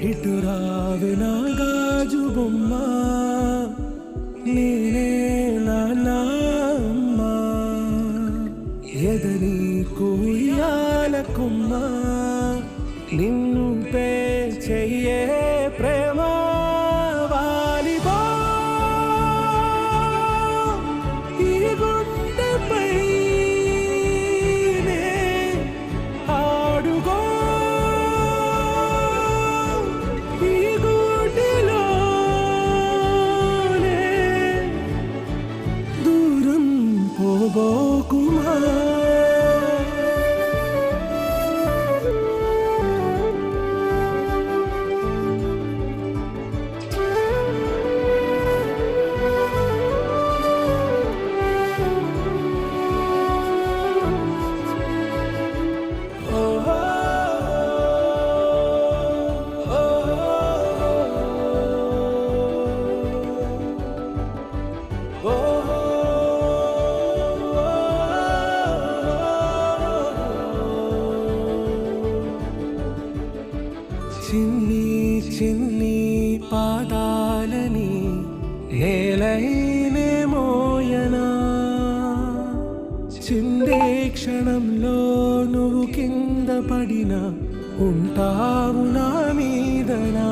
ఇటు రావే నా గాజు బొమ్మ, నేనే నాన్న అమ్మ, ఎదని కుయ్యాలకుమ్మ, నిన్ను పే చెయ్యే ప్రేమ వాలిబా ఈ గుండెపై ఆడుగో ఈ గుడిలోనే దూరం పోబోకుమా. చిన్ని చిన్ని పాదాలని నేలైనే మోయనా, చిందే క్షణంలో నువ్వు కింద పడినా ఉంటావు నా మీదనా.